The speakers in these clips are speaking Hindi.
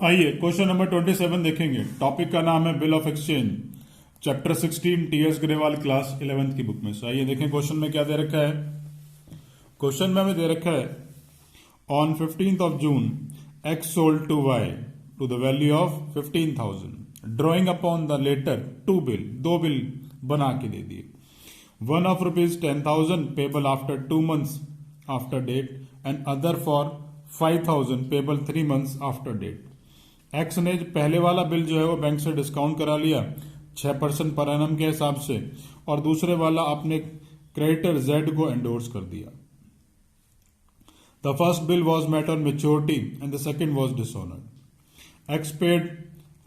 आइए क्वेश्चन नंबर 27 देखेंगे। टॉपिक का नाम है bill of exchange, chapter 16 TS Grewal class 11th की बुक में से। आइए देखें क्वेश्चन में क्या दे रखा है। क्वेश्चन में हमें दे रखा है on 15th of June X sold to Y to the value of 15,000 drawing upon the latter to bill, दो बिल बना के दे दिए। One of rupees 10,000 payable after 2 months after date and other for 5,000 payable 3 months after date. X ने पहले वाला बिल जो है वो बैंक से डिस्काउंट करा लिया 6% पर एनम के हिसाब से, और दूसरे वाला अपने क्रेडिटर जेड को एंडोर्स कर दिया। The first bill was met on maturity and the second was dishonoured. X paid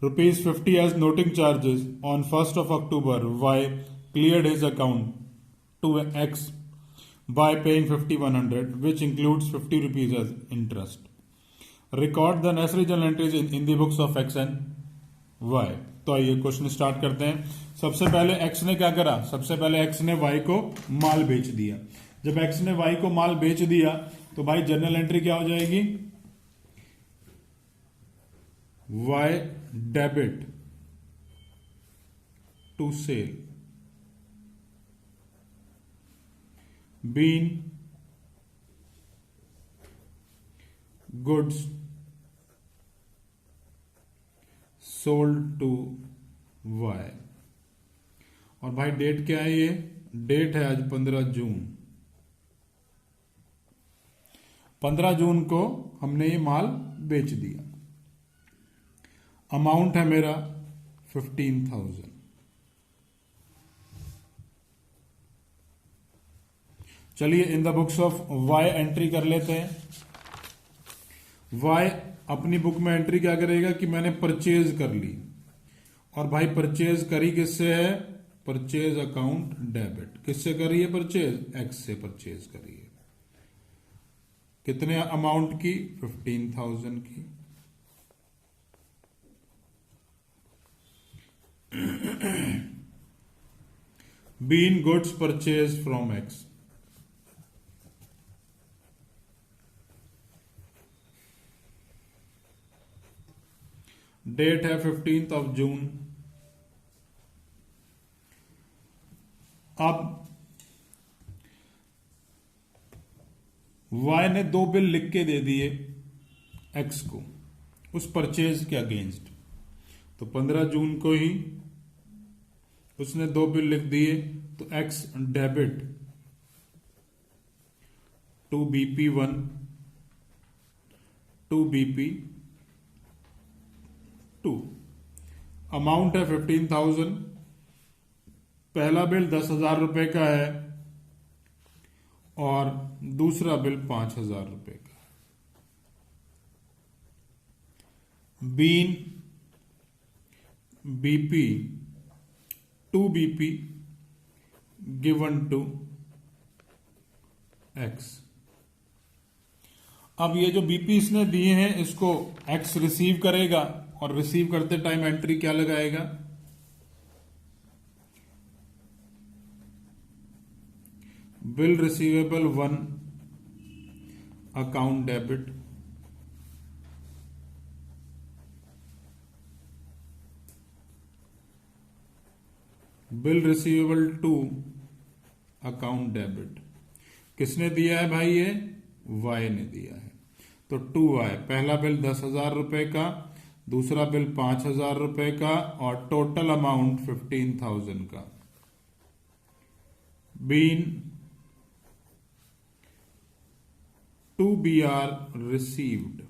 ₹50 as noting charges on 1st of October. Y cleared his account to X by paying 5,100 which includes ₹50 as interest. Record the necessary journal entries in the books of X and Y. तो आइए क्वेश्चन स्टार्ट करते हैं। सबसे पहले X ने क्या करा, सबसे पहले X ने Y को माल बेच दिया। जब X ने Y को माल बेच दिया तो भाई जर्नल एंट्री क्या हो जाएगी, Y debit to sale been goods sold to Y। और भाई डेट क्या है, ये डेट है आज 15 जून। 15 जून को हमने ये माल बेच दिया। अमाउंट है मेरा 15,000। चलिए in the books of Y entry कर लेते हैं। वाई अपनी बुक में एंट्री क्या करेगा कि मैंने परचेज कर ली, और भाई परचेज करी किससे है, परचेज अकाउंट डेबिट। किससे करी है परचेज, एक्स से परचेज करी है। कितने अमाउंट की, 15,000 की। Been goods purchase from X. Date है 15th of जून। अब वाई ने दो बिल लिख के दे दिए एक्स को उस परचेज के अगेंस्ट। तो 15 जून को ही उसने दो बिल लिख दिए, तो X debit to BP1 to BP2। Amount है 15,000। पहला बिल 10,000 रुपए का है और दूसरा बिल 5,000 रुपए का। Been BP to BP given to X. अब ये जो BP इसने दिए हैं इसको एक्स रिसीव करेगा, और रिसीव करते टाइम एंट्री क्या लगाएगा, bill receivable 1 account debit, bill receivable 2 account debit. किसने दिया है भाई, ये वाई ने दिया है। तो 2Y, पहला बिल 10,000 रुपए का, दूसरा बिल 5,000 रुपए का, और टोटल अमाउंट 15,000 का। Been to BR received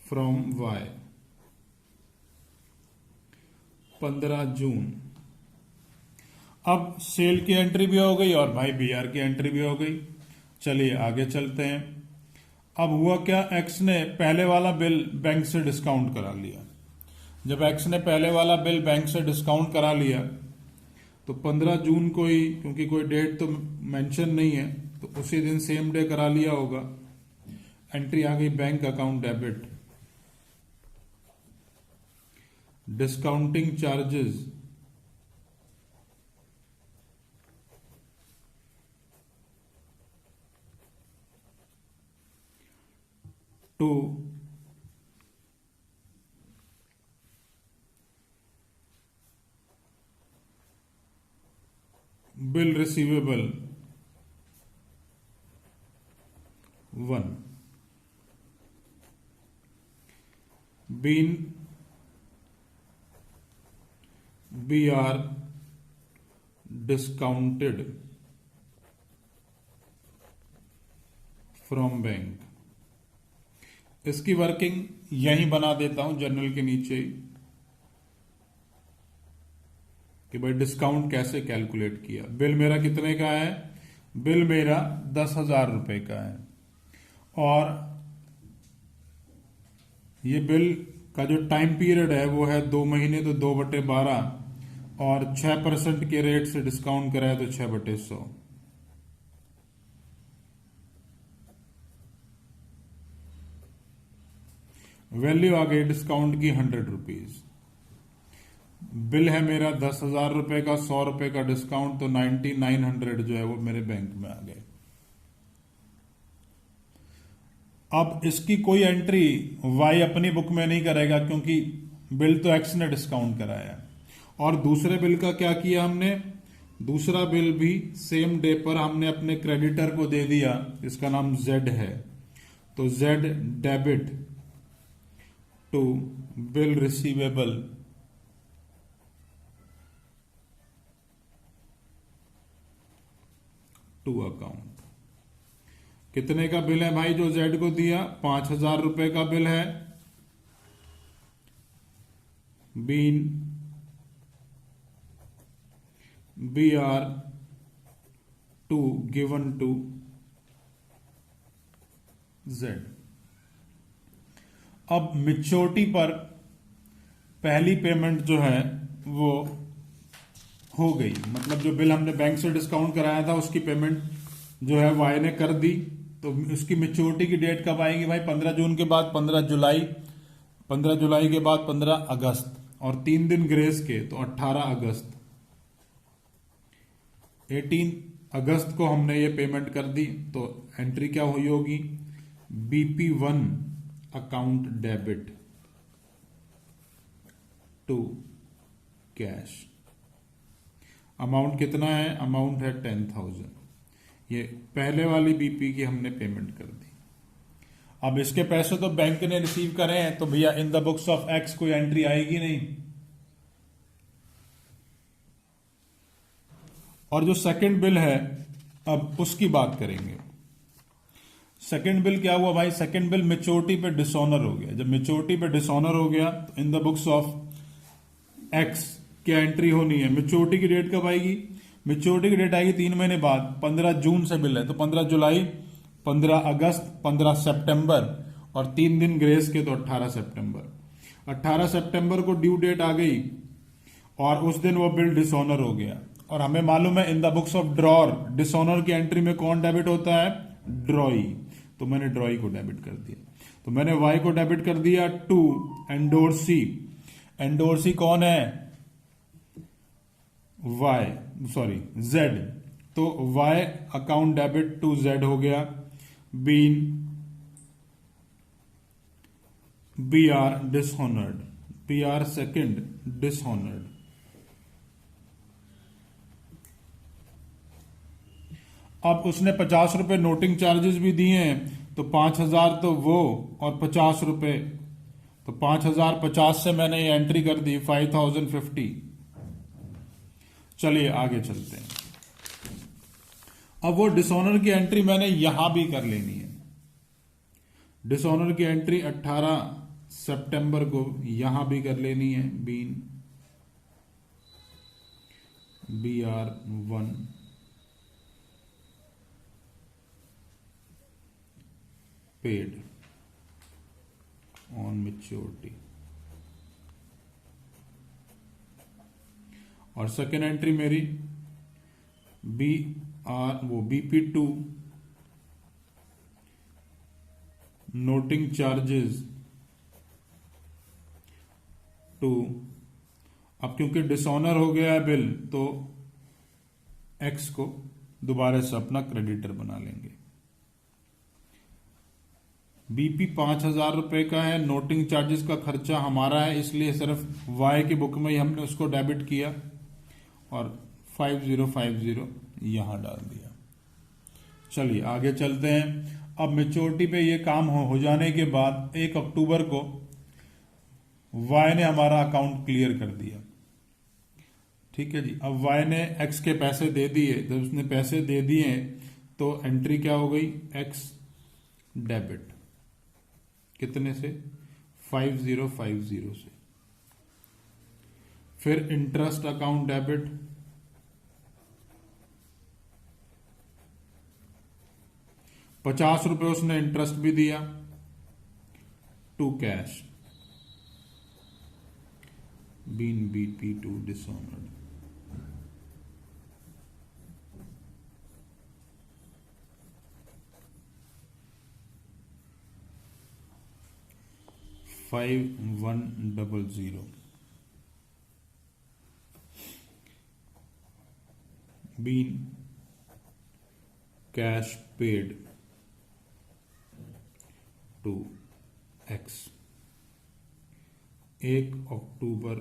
from Y 15 जून। अब सेल की एंट्री भी हो गई और भाई BR की एंट्री भी हो गई। चलिए आगे चलते हैं। अब हुआ क्या, एक्स ने पहले वाला बिल बैंक से डिस्काउंट करा लिया। जब एक्स ने पहले वाला बिल बैंक से डिस्काउंट करा लिया तो 15 जून को ही, क्योंकि कोई डेट तो मेंशन नहीं है, तो उसी दिन सेम डे करा लिया होगा। एंट्री आ गई bank account debit, discounting charges to bill receivable 1 been B R discounted from bank. इसकी वर्किंग यहीं बना देता हूं जनरल के नीचे ही कि भाई डिस्काउंट कैसे कैलकुलेट किया। बिल मेरा कितने का है? बिल मेरा 10,000 रुपए का है और ये बिल का जो टाइम पीरियड है वो है 2 महीने, तो 2/12 और 6% के रेट से डिस्काउंट कराया तो 6/100। वैल्यू आ गई डिस्काउंट की 100 रुपीज। बिल है मेरा 10,000 रुपए का, 100 रुपए का डिस्काउंट, तो 9900 जो है वो मेरे बैंक में आ गए। अब इसकी कोई एंट्री वाई अपनी बुक में नहीं करेगा क्योंकि बिल तो एक्स ने डिस्काउंट कराया। और दूसरे बिल का क्या किया हमने? दूसरा बिल भी सेम डे पर हमने अपने क्रेडिटर को दे दिया, इसका नाम जेड है, तो Z debit to bill receivable to account. कितने का बिल है भाई जो जेड को दिया? 5,000 रुपए का बिल है। Been B R to given to Z. अब मैच्योरिटी पर पहली पेमेंट जो है वो हो गई, मतलब जो बिल हमने बैंक से डिस्काउंट कराया था उसकी पेमेंट जो है वाई ने कर दी। तो उसकी मैच्योरिटी की डेट कब आएगी भाई? 15 जून के बाद 15 जुलाई, 15 जुलाई के बाद 15 अगस्त और 3 दिन ग्रेस के, तो 18 अगस्त। 18 अगस्त को हमने ये पेमेंट कर दी, तो एंट्री क्या हुई होगी? BP1 account debit to cash. Amount कितना है? अमाउंट है 10,000। ये पहले वाली बीपी की हमने पेमेंट कर दी। अब इसके पैसे तो बैंक ने रिसीव करे हैं, तो भैया इन द बुक्स ऑफ एक्स कोई एंट्री आएगी नहीं। और जो सेकंड बिल है अब उसकी बात करेंगे। सेकंड बिल क्या हुआ भाई? सेकंड बिल मैच्योरिटी पे डिसऑनर हो गया। जब मैच्योरिटी पे डिसऑनर हो गया तो इन द बुक्स ऑफ एक्स क्या एंट्री होनी है? मैच्योरिटी की डेट कब आएगी? मैच्योरिटी की डेट आएगी 3 महीने बाद। 15 जून से बिल है तो 15 जुलाई, 15 अगस्त, 15 सितंबर और 3 दिन ग्रेस के, तो 18 सितंबर। 18 सितंबर को ड्यू डेट आ गई और उस दिन वो बिल डिसऑनर हो गया। और हमें मालूम है इन the books of drawer dishonour की एंट्री में कौन डेबिट होता है? ड्रॉई। तो मैंने ड्रॉई को डेबिट कर दिया। तो मैंने वाई को डेबिट कर दिया टू एंडोर्सी। एंडोर्सी कौन है? Y, sorry Z. तो Y account debit to Z हो गया। Been B R dishonoured, B R second dishonoured. अब उसने 50 रुपए नोटिंग चार्जेस भी दिए हैं, तो 5,000 तो वो और 50 रुपए, तो 5,000 50 से मैंने ये एंट्री कर दी 5,050। चलिए आगे चलते हैं। अब वो डिसऑनर की एंट्री मैंने यहां भी कर लेनी है। डिसऑनर की एंट्री 18 सितंबर को यहां भी कर लेनी है। Been BR1 paid on maturity. और सेकेंड एंट्री मेरी BP2 नोटिंग चार्जेस टू। अब क्योंकि डिसऑनर हो गया है बिल तो एक्स को दोबारा से अपना क्रेडिटर बना लेंगे। बीपी 5,000 रुपए का है, नोटिंग चार्जेस का खर्चा हमारा है, इसलिए सिर्फ वाई की बुक में ही हमने उसको डेबिट किया और 5050 यहां डाल दिया। चलिए आगे चलते हैं। अब मेच्योरिटी पे ये काम हो जाने के बाद 1 अक्टूबर को वाई ने हमारा अकाउंट क्लियर कर दिया। ठीक है जी। अब वाई ने एक्स के पैसे दे दिए, जब उसने पैसे दे दिए तो एंट्री क्या हो गई, एक्स डेबिट, कितने से, 5050 से। फिर इंटरेस्ट अकाउंट डेबिट, ₹50 उसने इंटरेस्ट भी दिया, to cash, been BP to dishonoured. $5100 been cash paid to X। 1 अक्टूबर,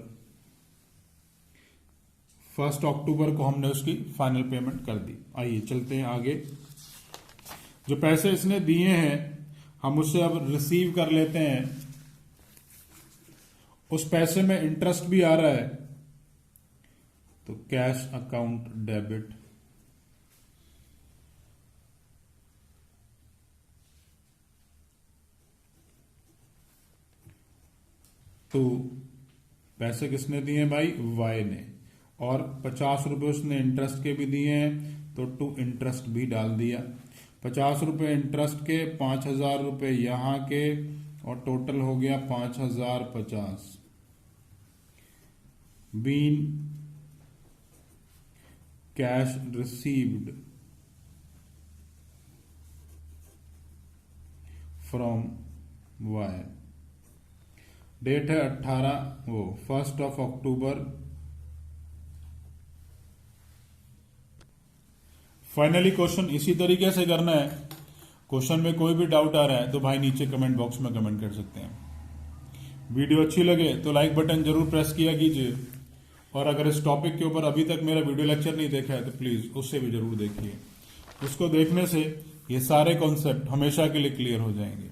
1 अक्टूबर को हमने उसकी फाइनल पेमेंट कर दी। आइए चलते हैं आगे। जो पैसे इसने दिए हैं हम उससे अब रिसीव कर लेते हैं। उस पैसे में इंटरेस्ट भी आ रहा है तो कैश अकाउंट डेबिट, तो पैसे किसने दिए भाई, वाई ने, और ₹50 उसने इंटरेस्ट के भी दिए हैं तो टू इंटरेस्ट भी डाल दिया। ₹50 इंटरेस्ट के, 5,000 रुपये यहां के, और टोटल हो गया 5,050। Been cash received from Y. Date है 1 अक्टूबर। फाइनली क्वेश्चन इसी तरीके से करना है। क्वेश्चन में कोई भी डाउट आ रहा है तो भाई नीचे कमेंट बॉक्स में कमेंट कर सकते हैं। वीडियो अच्छी लगे तो लाइक बटन जरूर प्रेस किया कीजिए, और अगर इस टॉपिक के ऊपर अभी तक मेरा वीडियो लेक्चर नहीं देखा है तो प्लीज उससे भी जरूर देखिए। उसको देखने से ये सारे कॉन्सेप्ट हमेशा के लिए क्लियर हो जाएंगे।